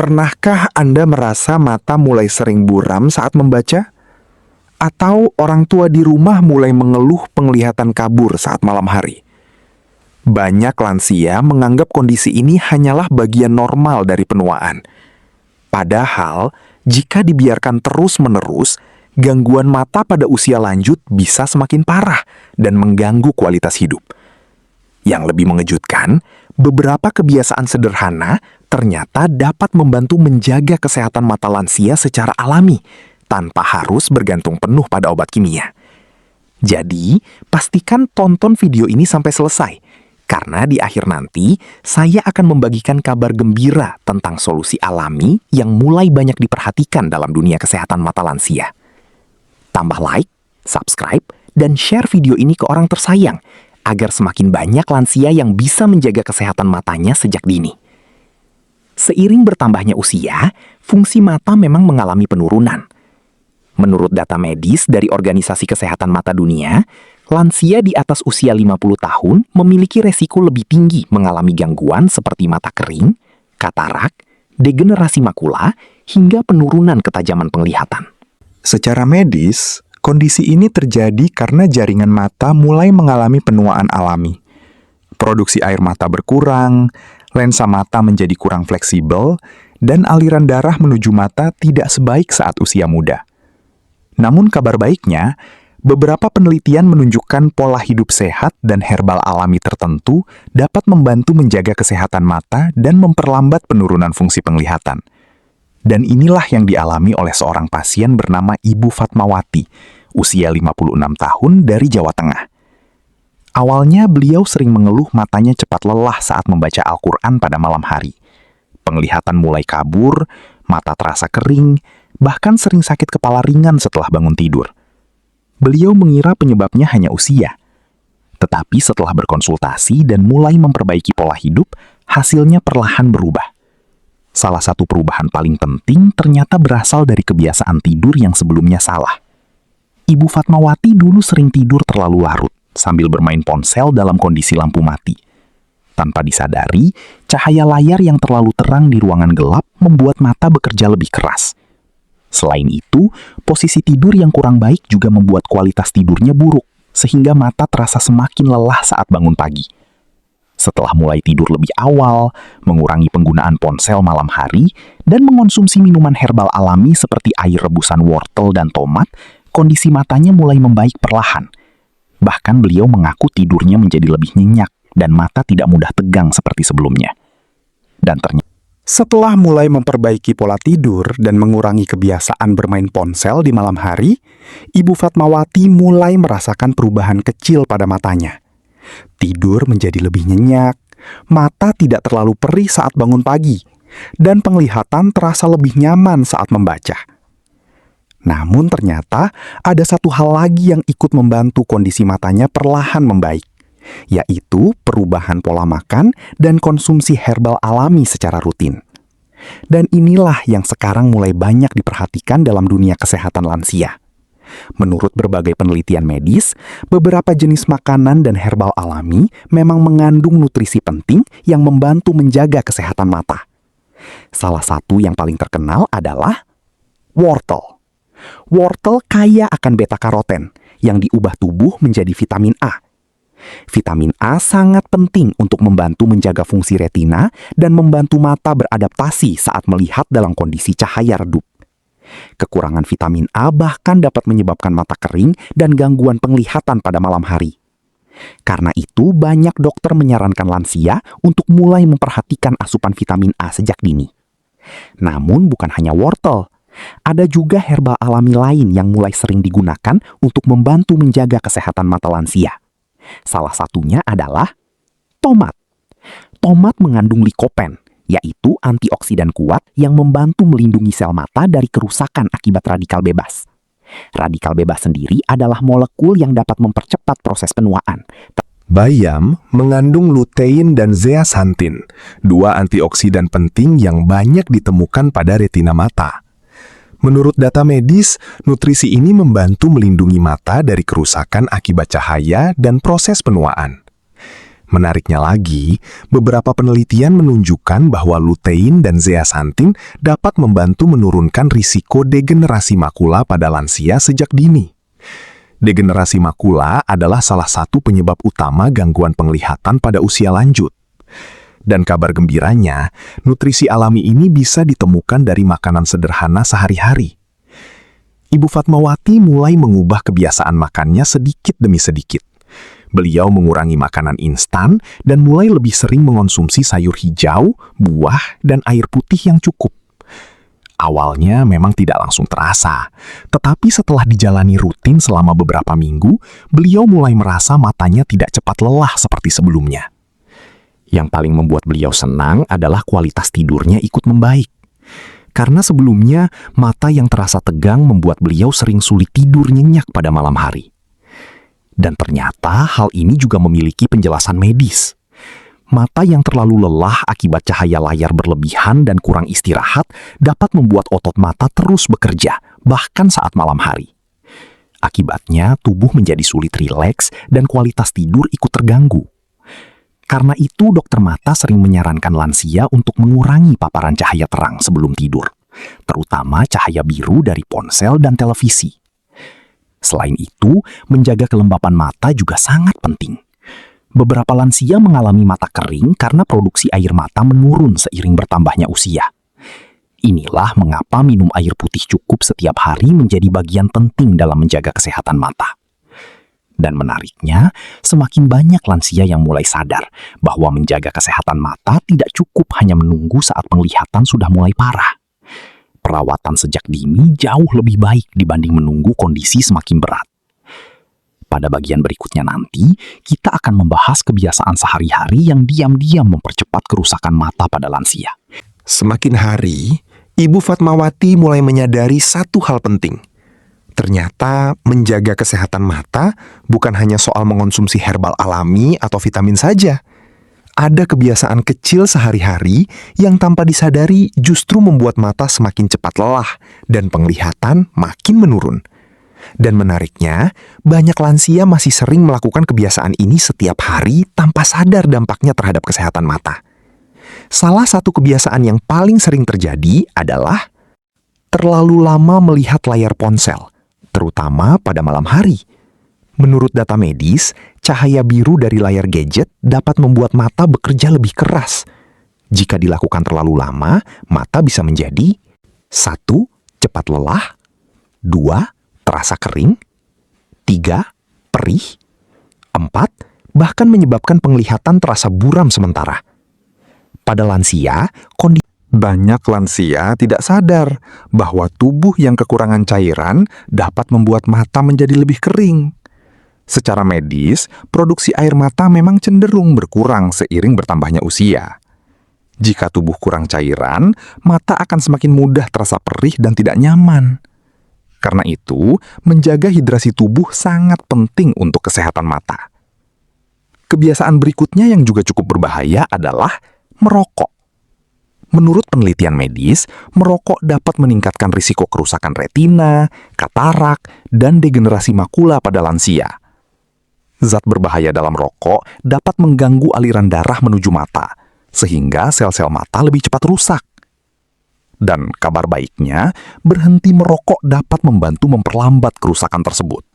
Pernahkah Anda merasa mata mulai sering buram saat membaca? Atau orang tua di rumah mulai mengeluh penglihatan kabur saat malam hari? Banyak lansia menganggap kondisi ini hanyalah bagian normal dari penuaan. Padahal, jika dibiarkan terus-menerus, gangguan mata pada usia lanjut bisa semakin parah dan mengganggu kualitas hidup. Yang lebih mengejutkan, beberapa kebiasaan sederhana ternyata dapat membantu menjaga kesehatan mata lansia secara alami, tanpa harus bergantung penuh pada obat kimia. Jadi, pastikan tonton video ini sampai selesai, karena di akhir nanti saya akan membagikan kabar gembira tentang solusi alami yang mulai banyak diperhatikan dalam dunia kesehatan mata lansia. Tambah like, subscribe, dan share video ini ke orang tersayang, agar semakin banyak lansia yang bisa menjaga kesehatan matanya sejak dini. Seiring bertambahnya usia, fungsi mata memang mengalami penurunan. Menurut data medis dari Organisasi Kesehatan Mata Dunia, lansia di atas usia 50 tahun memiliki resiko lebih tinggi mengalami gangguan seperti mata kering, katarak, degenerasi makula, hingga penurunan ketajaman penglihatan. Secara medis, kondisi ini terjadi karena jaringan mata mulai mengalami penuaan alami. Produksi air mata berkurang, lensa mata menjadi kurang fleksibel, dan aliran darah menuju mata tidak sebaik saat usia muda. Namun kabar baiknya, beberapa penelitian menunjukkan pola hidup sehat dan herbal alami tertentu dapat membantu menjaga kesehatan mata dan memperlambat penurunan fungsi penglihatan. Dan inilah yang dialami oleh seorang pasien bernama Ibu Fatmawati, usia 56 tahun dari Jawa Tengah. Awalnya beliau sering mengeluh matanya cepat lelah saat membaca Al-Quran pada malam hari. Penglihatan mulai kabur, mata terasa kering, bahkan sering sakit kepala ringan setelah bangun tidur. Beliau mengira penyebabnya hanya usia. Tetapi setelah berkonsultasi dan mulai memperbaiki pola hidup, hasilnya perlahan berubah. Salah satu perubahan paling penting ternyata berasal dari kebiasaan tidur yang sebelumnya salah. Ibu Fatmawati dulu sering tidur terlalu larut sambil bermain ponsel dalam kondisi lampu mati. Tanpa disadari, cahaya layar yang terlalu terang di ruangan gelap membuat mata bekerja lebih keras. Selain itu, posisi tidur yang kurang baik juga membuat kualitas tidurnya buruk, sehingga mata terasa semakin lelah saat bangun pagi. Setelah mulai tidur lebih awal, mengurangi penggunaan ponsel malam hari, dan mengonsumsi minuman herbal alami seperti air rebusan wortel dan tomat, kondisi matanya mulai membaik perlahan. Bahkan beliau mengaku tidurnya menjadi lebih nyenyak dan mata tidak mudah tegang seperti sebelumnya. Dan ternyata, setelah mulai memperbaiki pola tidur dan mengurangi kebiasaan bermain ponsel di malam hari, Ibu Fatmawati mulai merasakan perubahan kecil pada matanya. Tidur menjadi lebih nyenyak, mata tidak terlalu perih saat bangun pagi, dan penglihatan terasa lebih nyaman saat membaca. Namun ternyata ada satu hal lagi yang ikut membantu kondisi matanya perlahan membaik, yaitu perubahan pola makan dan konsumsi herbal alami secara rutin. Dan inilah yang sekarang mulai banyak diperhatikan dalam dunia kesehatan lansia. Menurut berbagai penelitian medis, beberapa jenis makanan dan herbal alami memang mengandung nutrisi penting yang membantu menjaga kesehatan mata. Salah satu yang paling terkenal adalah wortel. Wortel kaya akan beta-karoten yang diubah tubuh menjadi vitamin A. Vitamin A sangat penting untuk membantu menjaga fungsi retina dan membantu mata beradaptasi saat melihat dalam kondisi cahaya redup. Kekurangan vitamin A bahkan dapat menyebabkan mata kering dan gangguan penglihatan pada malam hari. Karena itu, banyak dokter menyarankan lansia untuk mulai memperhatikan asupan vitamin A sejak dini. Namun bukan hanya wortel. Ada juga herbal alami lain yang mulai sering digunakan untuk membantu menjaga kesehatan mata lansia. Salah satunya adalah tomat. Tomat mengandung likopen, yaitu antioksidan kuat yang membantu melindungi sel mata dari kerusakan akibat radikal bebas. Radikal bebas sendiri adalah molekul yang dapat mempercepat proses penuaan. Bayam mengandung lutein dan zeaxanthin, dua antioksidan penting yang banyak ditemukan pada retina mata. Menurut data medis, nutrisi ini membantu melindungi mata dari kerusakan akibat cahaya dan proses penuaan. Menariknya lagi, beberapa penelitian menunjukkan bahwa lutein dan zeaxanthin dapat membantu menurunkan risiko degenerasi makula pada lansia sejak dini. Degenerasi makula adalah salah satu penyebab utama gangguan penglihatan pada usia lanjut. Dan kabar gembiranya, nutrisi alami ini bisa ditemukan dari makanan sederhana sehari-hari. Ibu Fatmawati mulai mengubah kebiasaan makannya sedikit demi sedikit. Beliau mengurangi makanan instan dan mulai lebih sering mengonsumsi sayur hijau, buah, dan air putih yang cukup. Awalnya memang tidak langsung terasa, tetapi setelah dijalani rutin selama beberapa minggu, beliau mulai merasa matanya tidak cepat lelah seperti sebelumnya. Yang paling membuat beliau senang adalah kualitas tidurnya ikut membaik. Karena sebelumnya, mata yang terasa tegang membuat beliau sering sulit tidur nyenyak pada malam hari. Dan ternyata hal ini juga memiliki penjelasan medis. Mata yang terlalu lelah akibat cahaya layar berlebihan dan kurang istirahat dapat membuat otot mata terus bekerja, bahkan saat malam hari. Akibatnya, tubuh menjadi sulit rileks dan kualitas tidur ikut terganggu. Karena itu, dokter mata sering menyarankan lansia untuk mengurangi paparan cahaya terang sebelum tidur, terutama cahaya biru dari ponsel dan televisi. Selain itu, menjaga kelembapan mata juga sangat penting. Beberapa lansia mengalami mata kering karena produksi air mata menurun seiring bertambahnya usia. Inilah mengapa minum air putih cukup setiap hari menjadi bagian penting dalam menjaga kesehatan mata. Dan menariknya, semakin banyak lansia yang mulai sadar bahwa menjaga kesehatan mata tidak cukup hanya menunggu saat penglihatan sudah mulai parah. Perawatan sejak dini jauh lebih baik dibanding menunggu kondisi semakin berat. Pada bagian berikutnya nanti, kita akan membahas kebiasaan sehari-hari yang diam-diam mempercepat kerusakan mata pada lansia. Semakin hari, Ibu Fatmawati mulai menyadari satu hal penting. Ternyata menjaga kesehatan mata bukan hanya soal mengonsumsi herbal alami atau vitamin saja. Ada kebiasaan kecil sehari-hari yang tanpa disadari justru membuat mata semakin cepat lelah dan penglihatan makin menurun. Dan menariknya, banyak lansia masih sering melakukan kebiasaan ini setiap hari tanpa sadar dampaknya terhadap kesehatan mata. Salah satu kebiasaan yang paling sering terjadi adalah terlalu lama melihat layar ponsel, terutama pada malam hari. Menurut data medis, cahaya biru dari layar gadget dapat membuat mata bekerja lebih keras. Jika dilakukan terlalu lama, mata bisa menjadi 1. Cepat lelah, 2. Terasa kering, 3. Perih, 4. Bahkan menyebabkan penglihatan terasa buram sementara. Pada lansia, banyak lansia tidak sadar bahwa tubuh yang kekurangan cairan dapat membuat mata menjadi lebih kering. Secara medis, produksi air mata memang cenderung berkurang seiring bertambahnya usia. Jika tubuh kurang cairan, mata akan semakin mudah terasa perih dan tidak nyaman. Karena itu, menjaga hidrasi tubuh sangat penting untuk kesehatan mata. Kebiasaan berikutnya yang juga cukup berbahaya adalah merokok. Menurut penelitian medis, merokok dapat meningkatkan risiko kerusakan retina, katarak, dan degenerasi makula pada lansia. Zat berbahaya dalam rokok dapat mengganggu aliran darah menuju mata, sehingga sel-sel mata lebih cepat rusak. Dan kabar baiknya, berhenti merokok dapat membantu memperlambat kerusakan tersebut.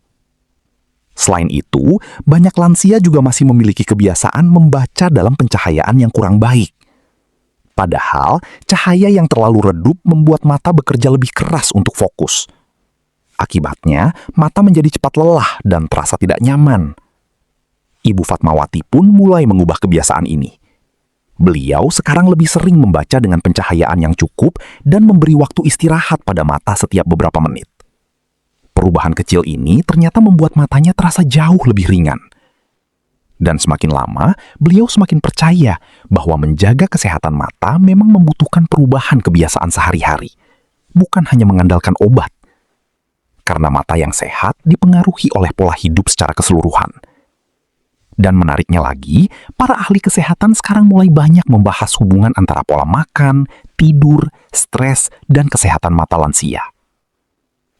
Selain itu, banyak lansia juga masih memiliki kebiasaan membaca dalam pencahayaan yang kurang baik. Padahal, cahaya yang terlalu redup membuat mata bekerja lebih keras untuk fokus. Akibatnya, mata menjadi cepat lelah dan terasa tidak nyaman. Ibu Fatmawati pun mulai mengubah kebiasaan ini. Beliau sekarang lebih sering membaca dengan pencahayaan yang cukup dan memberi waktu istirahat pada mata setiap beberapa menit. Perubahan kecil ini ternyata membuat matanya terasa jauh lebih ringan. Dan semakin lama, beliau semakin percaya bahwa menjaga kesehatan mata memang membutuhkan perubahan kebiasaan sehari-hari, bukan hanya mengandalkan obat. Karena mata yang sehat dipengaruhi oleh pola hidup secara keseluruhan. Dan menariknya lagi, para ahli kesehatan sekarang mulai banyak membahas hubungan antara pola makan, tidur, stres, dan kesehatan mata lansia.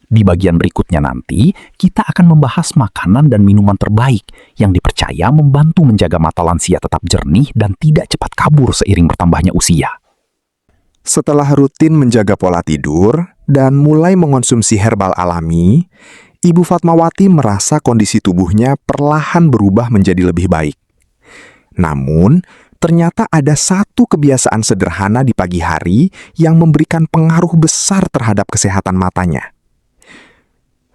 Di bagian berikutnya nanti, kita akan membahas makanan dan minuman terbaik yang dipercaya membantu menjaga mata lansia tetap jernih dan tidak cepat kabur seiring bertambahnya usia. Setelah rutin menjaga pola tidur dan mulai mengonsumsi herbal alami, Ibu Fatmawati merasa kondisi tubuhnya perlahan berubah menjadi lebih baik. Namun, ternyata ada satu kebiasaan sederhana di pagi hari yang memberikan pengaruh besar terhadap kesehatan matanya.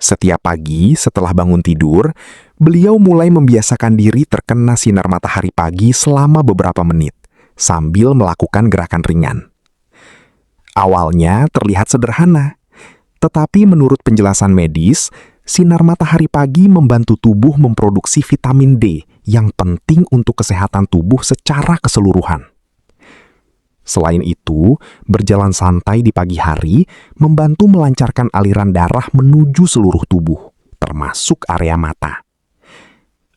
Setiap pagi setelah bangun tidur, beliau mulai membiasakan diri terkena sinar matahari pagi selama beberapa menit, sambil melakukan gerakan ringan. Awalnya terlihat sederhana, tetapi menurut penjelasan medis, sinar matahari pagi membantu tubuh memproduksi vitamin D yang penting untuk kesehatan tubuh secara keseluruhan. Selain itu, berjalan santai di pagi hari membantu melancarkan aliran darah menuju seluruh tubuh, termasuk area mata.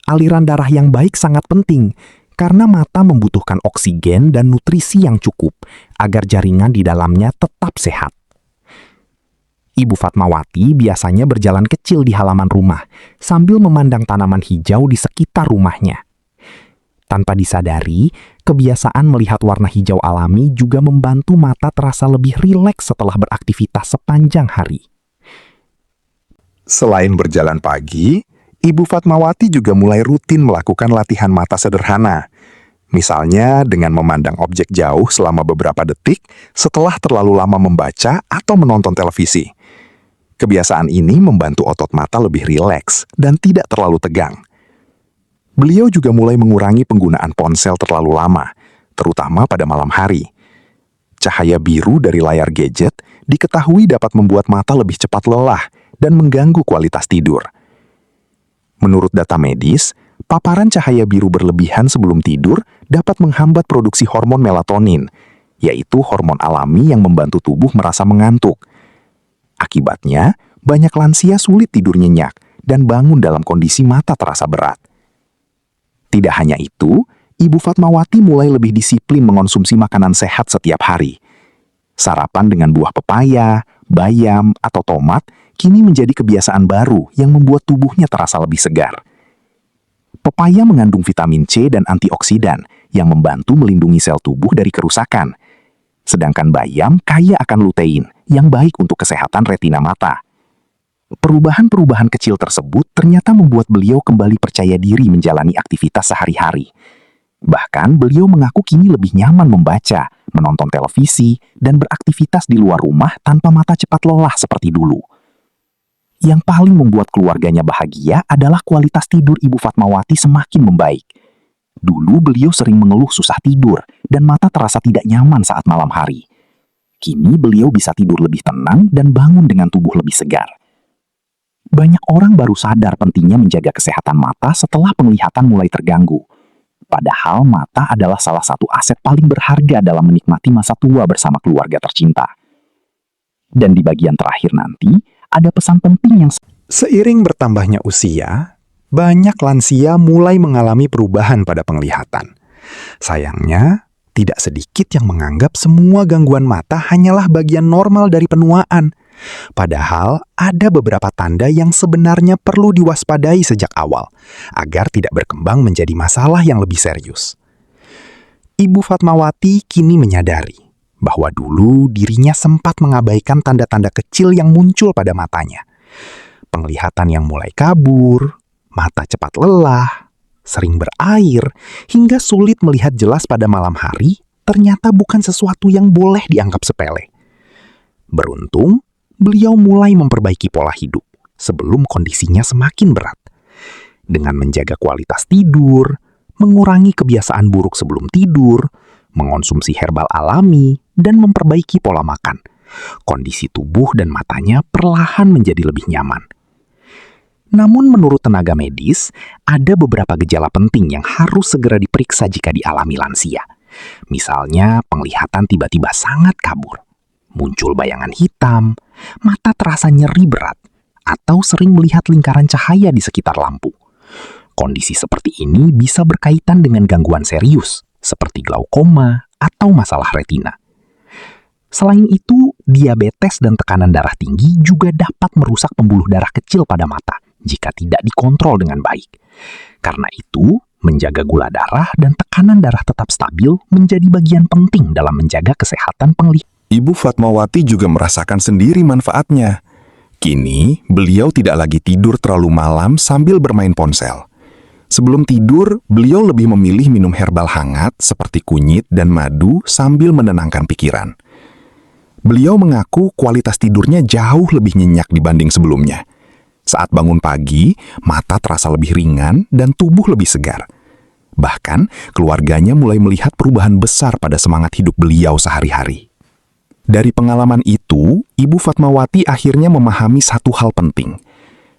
Aliran darah yang baik sangat penting karena mata membutuhkan oksigen dan nutrisi yang cukup agar jaringan di dalamnya tetap sehat. Ibu Fatmawati biasanya berjalan kecil di halaman rumah sambil memandang tanaman hijau di sekitar rumahnya. Tanpa disadari, kebiasaan melihat warna hijau alami juga membantu mata terasa lebih rileks setelah beraktivitas sepanjang hari. Selain berjalan pagi, Ibu Fatmawati juga mulai rutin melakukan latihan mata sederhana. Misalnya dengan memandang objek jauh selama beberapa detik setelah terlalu lama membaca atau menonton televisi. Kebiasaan ini membantu otot mata lebih rileks dan tidak terlalu tegang. Beliau juga mulai mengurangi penggunaan ponsel terlalu lama, terutama pada malam hari. Cahaya biru dari layar gadget diketahui dapat membuat mata lebih cepat lelah dan mengganggu kualitas tidur. Menurut data medis, paparan cahaya biru berlebihan sebelum tidur dapat menghambat produksi hormon melatonin, yaitu hormon alami yang membantu tubuh merasa mengantuk. Akibatnya, banyak lansia sulit tidur nyenyak dan bangun dalam kondisi mata terasa berat. Tidak hanya itu, Ibu Fatmawati mulai lebih disiplin mengonsumsi makanan sehat setiap hari. Sarapan dengan buah pepaya, bayam, atau tomat kini menjadi kebiasaan baru yang membuat tubuhnya terasa lebih segar. Pepaya mengandung vitamin C dan antioksidan yang membantu melindungi sel tubuh dari kerusakan. Sedangkan bayam kaya akan lutein yang baik untuk kesehatan retina mata. Perubahan-perubahan kecil tersebut ternyata membuat beliau kembali percaya diri menjalani aktivitas sehari-hari. Bahkan beliau mengaku kini lebih nyaman membaca, menonton televisi, dan beraktivitas di luar rumah tanpa mata cepat lelah seperti dulu. Yang paling membuat keluarganya bahagia adalah kualitas tidur Ibu Fatmawati semakin membaik. Dulu beliau sering mengeluh susah tidur dan mata terasa tidak nyaman saat malam hari. Kini beliau bisa tidur lebih tenang dan bangun dengan tubuh lebih segar. Banyak orang baru sadar pentingnya menjaga kesehatan mata setelah penglihatan mulai terganggu. Padahal mata adalah salah satu aset paling berharga dalam menikmati masa tua bersama keluarga tercinta. Dan di bagian terakhir nanti, ada pesan penting yang Seiring bertambahnya usia, banyak lansia mulai mengalami perubahan pada penglihatan. Sayangnya, tidak sedikit yang menganggap semua gangguan mata hanyalah bagian normal dari penuaan. Padahal ada beberapa tanda yang sebenarnya perlu diwaspadai sejak awal, agar tidak berkembang menjadi masalah yang lebih serius. Ibu Fatmawati kini menyadari bahwa dulu dirinya sempat mengabaikan tanda-tanda kecil yang muncul pada matanya. Penglihatan yang mulai kabur, mata cepat lelah, sering berair, hingga sulit melihat jelas pada malam hari, ternyata bukan sesuatu yang boleh dianggap sepele. Beruntung, beliau mulai memperbaiki pola hidup sebelum kondisinya semakin berat. Dengan menjaga kualitas tidur, mengurangi kebiasaan buruk sebelum tidur, mengonsumsi herbal alami, dan memperbaiki pola makan, kondisi tubuh dan matanya perlahan menjadi lebih nyaman. Namun menurut tenaga medis, ada beberapa gejala penting yang harus segera diperiksa jika dialami lansia. Misalnya, penglihatan tiba-tiba sangat kabur, muncul bayangan hitam, mata terasa nyeri berat, atau sering melihat lingkaran cahaya di sekitar lampu. Kondisi seperti ini bisa berkaitan dengan gangguan serius, seperti glaukoma atau masalah retina. Selain itu, diabetes dan tekanan darah tinggi juga dapat merusak pembuluh darah kecil pada mata jika tidak dikontrol dengan baik. Karena itu, menjaga gula darah dan tekanan darah tetap stabil menjadi bagian penting dalam menjaga kesehatan penglihatan. Ibu Fatmawati juga merasakan sendiri manfaatnya. Kini, beliau tidak lagi tidur terlalu malam sambil bermain ponsel. Sebelum tidur, beliau lebih memilih minum herbal hangat seperti kunyit dan madu sambil menenangkan pikiran. Beliau mengaku kualitas tidurnya jauh lebih nyenyak dibanding sebelumnya. Saat bangun pagi, mata terasa lebih ringan dan tubuh lebih segar. Bahkan, keluarganya mulai melihat perubahan besar pada semangat hidup beliau sehari-hari. Dari pengalaman itu, Ibu Fatmawati akhirnya memahami satu hal penting.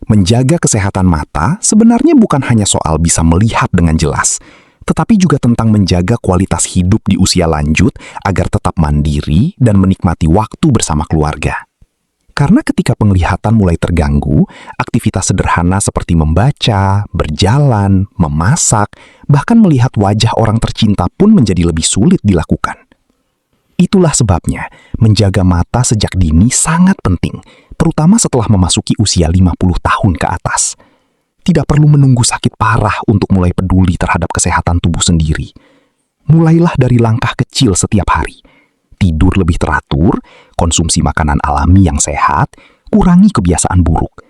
Menjaga kesehatan mata sebenarnya bukan hanya soal bisa melihat dengan jelas, tetapi juga tentang menjaga kualitas hidup di usia lanjut agar tetap mandiri dan menikmati waktu bersama keluarga. Karena ketika penglihatan mulai terganggu, aktivitas sederhana seperti membaca, berjalan, memasak, bahkan melihat wajah orang tercinta pun menjadi lebih sulit dilakukan. Itulah sebabnya, menjaga mata sejak dini sangat penting, terutama setelah memasuki usia 50 tahun ke atas. Tidak perlu menunggu sakit parah untuk mulai peduli terhadap kesehatan tubuh sendiri. Mulailah dari langkah kecil setiap hari. Tidur lebih teratur, konsumsi makanan alami yang sehat, kurangi kebiasaan buruk,